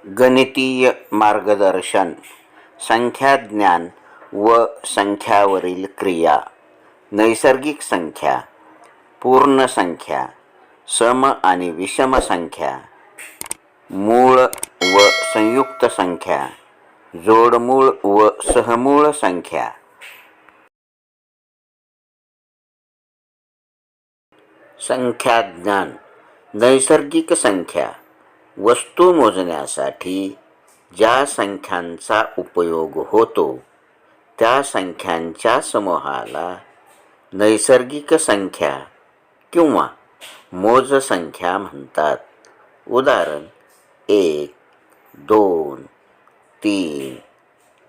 गणितीय मार्गदर्शन, संख्याज्ञान व संख्यावरील क्रिया, नैसर्गिक संख्या, पूर्ण संख्या, सम आणि विषम संख्या, मूळ व संयुक्त संख्या, जोडमूळ व सहमूळ संख्या. संख्याज्ञान. नैसर्गिक संख्या वस्तू मोजण्यासाठी ज्या संख्यांचा उपयोग होतो त्या संख्यांच्या समूहाला नैसर्गिक संख्या किंवा मोजसंख्या म्हणतात. उदाहरण 1, 2, 3,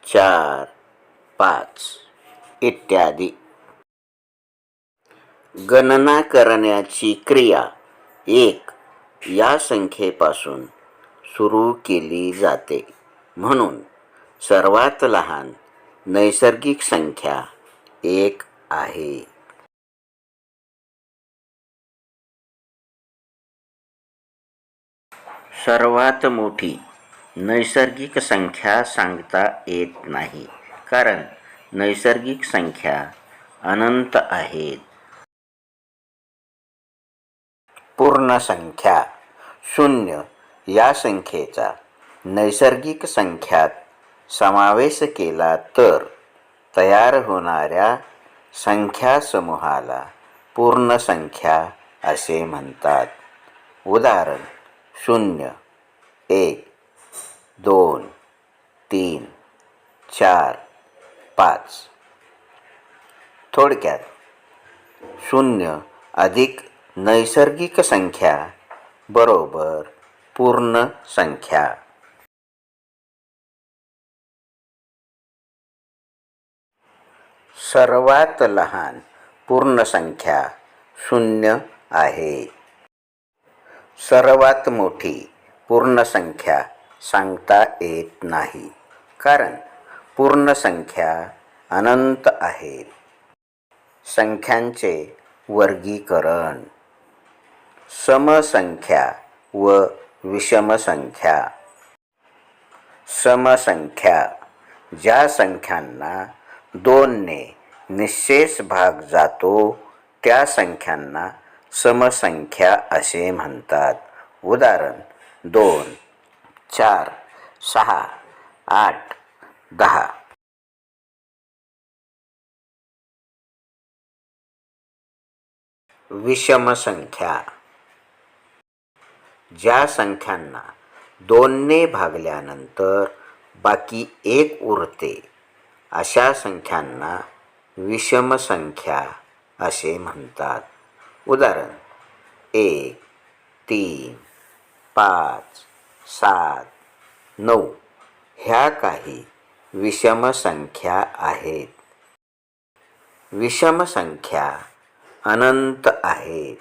4, 5 इत्यादी. गणना करण्याची क्रिया 1 या संख्येपासून सुरू केली जाते, म्हणून सर्वात लहान नैसर्गिक संख्या 1 आहे. सर्वात मोठी नैसर्गिक संख्या सांगता येत नाही, कारण नैसर्गिक संख्या अनंत आहेत. पूर्ण संख्या 0 या संख्येचा नैसर्गिक संख्यात समावेश केला तर तयार होणाऱ्या संख्यासमूहाला पूर्ण संख्या असे म्हणतात. उदाहरण 0, 1, 2, 3, 4, 5. थोडक्यात 0 अधिक नैसर्गिक संख्या बरोबर पूर्ण संख्या. सर्वात लहान पूर्ण संख्या 0 आहे. सर्वात मोठी पूर्ण संख्या सांगता येत नाही, कारण पूर्ण संख्या अनंत आहेत. संख्यांचे वर्गीकरण. समसंख्या व विषमसंख्या. समसंख्या ज्या संख्यांना 2 ने निःशेष भाग जातो त्या संख्यांना समसंख्या असे म्हणतात. उदाहरण 2, 4, 6, 8, 10. विषमसंख्या ज्या संख्यांना 2 ने भागल्यानंतर बाकी 1 उरते अशा संख्यांना विषमसंख्या असे म्हणतात. उदाहरण 1, 3, 5, 7, 9 ह्या काही विषमसंख्या आहेत. विषमसंख्या अनंत आहेत.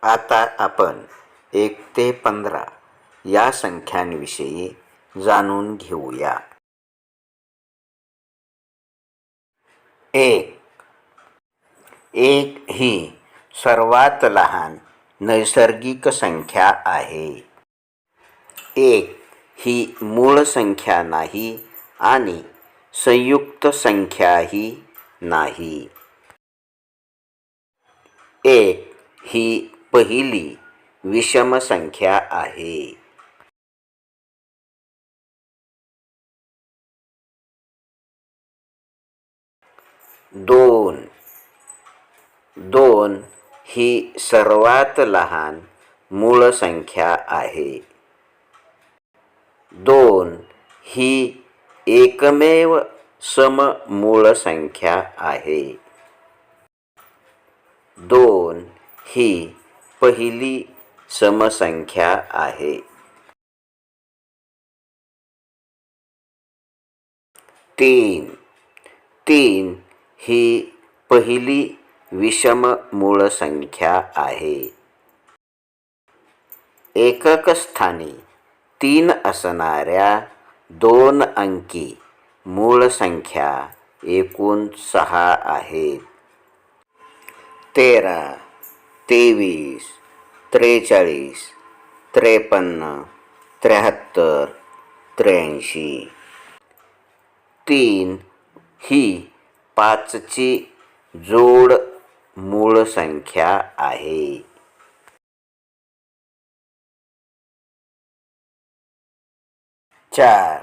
आता आपण 1 ते 15 या संख्यांविषयी जाणून घेऊया. 1 ही सर्वात लहान नैसर्गिक संख्या आहे. 1 ही मूळ संख्या नाही आणि संयुक्त संख्याही नाही. 1 ही पहिली विषम संख्या आहे. 2 ही सर्वात लहान मूळ संख्या आहे. 2 ही एकमेव सममूळ संख्या आहे. 2 ही पहिली समसंख्या आहे. 3 ही पहिली विषम मूळ संख्या आहे. एकक स्थानी 3 असणाऱ्या 2 अंकी मूळ संख्या एकूण 6 आहेत. 13, 23, 43, 53, 73, 83. 3 ही 5ची जोड मूळ संख्या आहे. 4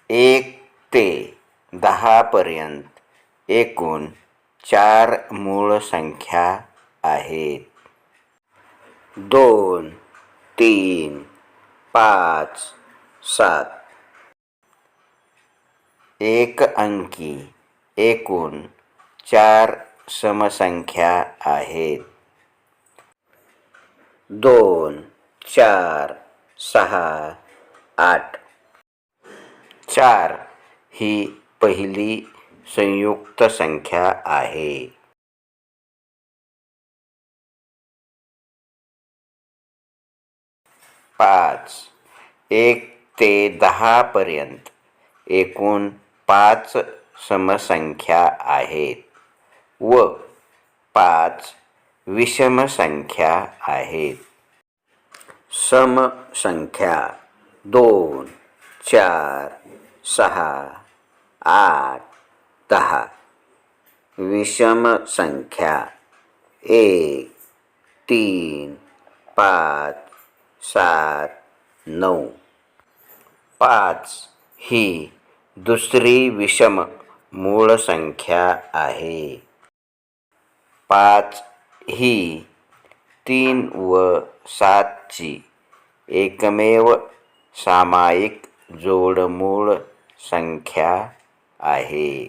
1 ते 10 पर्यंत एकूण 4 मूळ संख्या आहेत. 2 3 5 7 एक अंकी एकूण 4 समसंख्या आहेत. 2 4 6 8. 4 ही पहिली संयुक्त संख्या आहे. 5 1 ते 10 पर्यंत एकूण 5 समसंख्या आहेत व 5 विषम संख्या आहेत. समसंख्या 2 4 6 8 10. विषम संख्या 1 3 5 7 9. 5 ही दुसरी विषम मूळ संख्या आहे. 5 ही 3 व 7ची एकमेव सामायिक जोडमूळ संख्या आहे.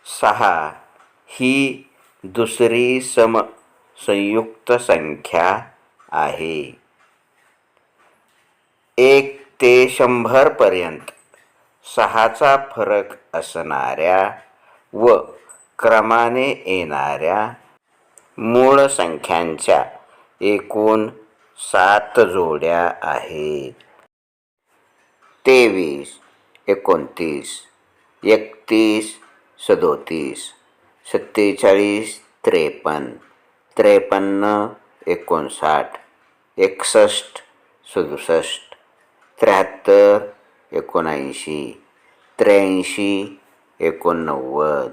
6 ही दुसरी संयुक्त संख्या आहे. 1 ते 100 पर्यंत 6चा फरक असणाऱ्या व क्रमाने येणाऱ्या मूळ संख्यांच्या एकूण 7 जोड्या आहेत. 23 29 31 37 47 53 53 59 61 67 73 79 83 89.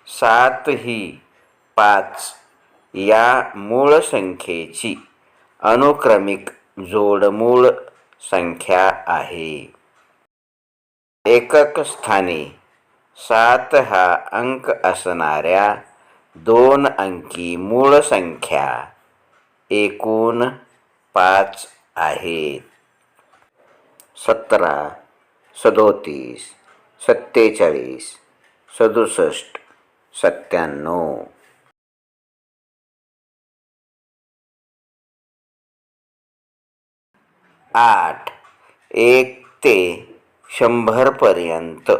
7 ही 5 या मूळ संख्येची अनुक्रमिक जोडमूळ संख्या आहे. एकक स्थानी 7 हा अंक असणाऱ्या 2 अंकी मूळ संख्या एकूण 5 आहेत. 17 37 47 67 97. 8 1 ते 100 पर्यंत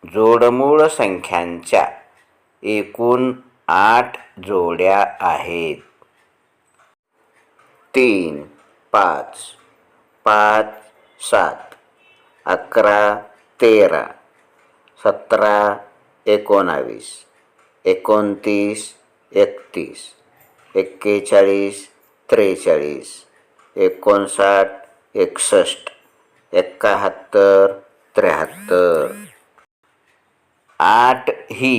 जोडमूळ संख्यांच्या एकूण 8 जोड्या आहेत. 3 5 5 7 11 13 17 19 29 31 41 43 59 61 71 73. 8 ही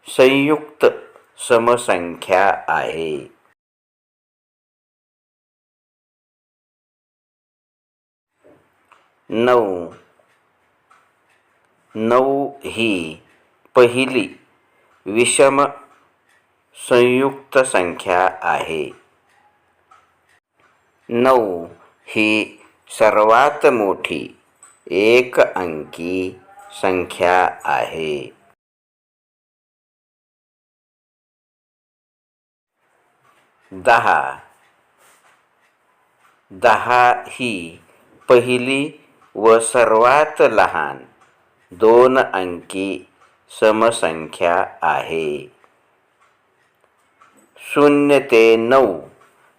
संयुक्त समसंख्या आहे. 9 ही पहिली विषम संयुक्त संख्या आहे. 9 ही सर्वात मोठी एक अंकी संख्या आहे. 10 ही पहिली व सर्वात लहान 2 अंकी समसंख्या आहे. 0 ते 9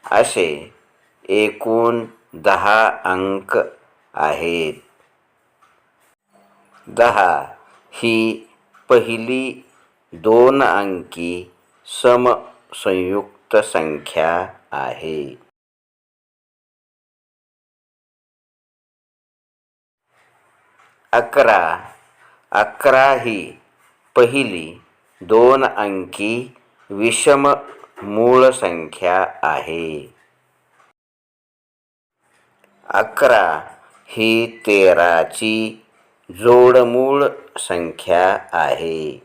असे एकूण 10 अंक आहेत. 10 ही पहिली 2 अंकी समसंयुक्त संख्या आहे. 11 ही पहिली 2 अंकी विषम मूळ संख्या आहे. 11 ही 13 ची जोडमूळ संख्या आहे.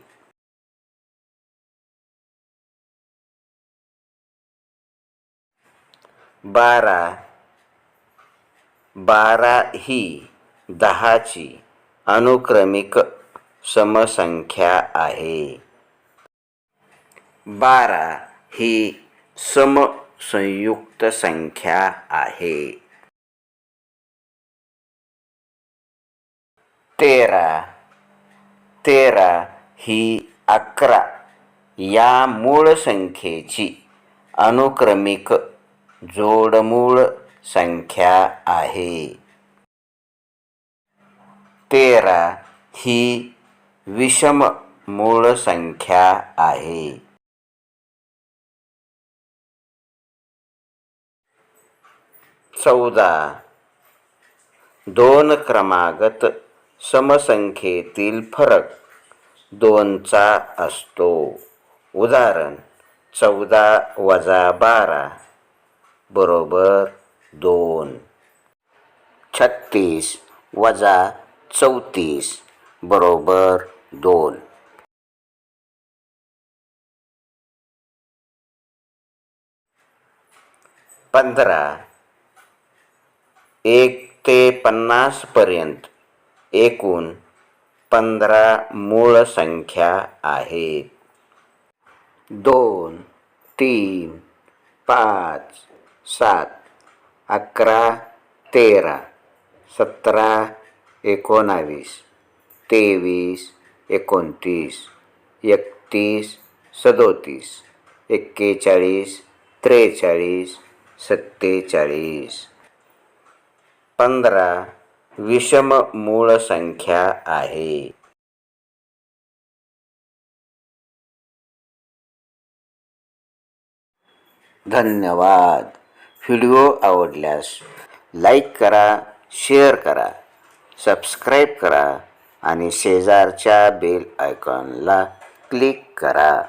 12 ही 10 ची अनुक्रमिक समसंख्या आहे. 12 ही समसंयुक्त संख्या आहे. 13 ही 11 या मूळ संख्येची अनुक्रमिक जोडमूळ संख्या आहे. 13 ही विषम मूळ संख्या आहे. 14 2 क्रमागत समसंख्येतील फरक 2चा असतो. उदाहरण 14 - 12 बरोबर 2. 36 - 34 बरोबर 2. 15 1 ते 50 पर्यंत एकूण 15 मूळ संख्या आहेत. 2 3 5 7 11 13 17 19 23 29 31 37 41 43 47. 15 विषम मूळ संख्या आहे. धन्यवाद. व्हिडिओ आवडल्यास लाईक करा, शेअर करा, सबस्क्राईब करा आणि शेजारच्या बेल आयकॉनला क्लिक करा.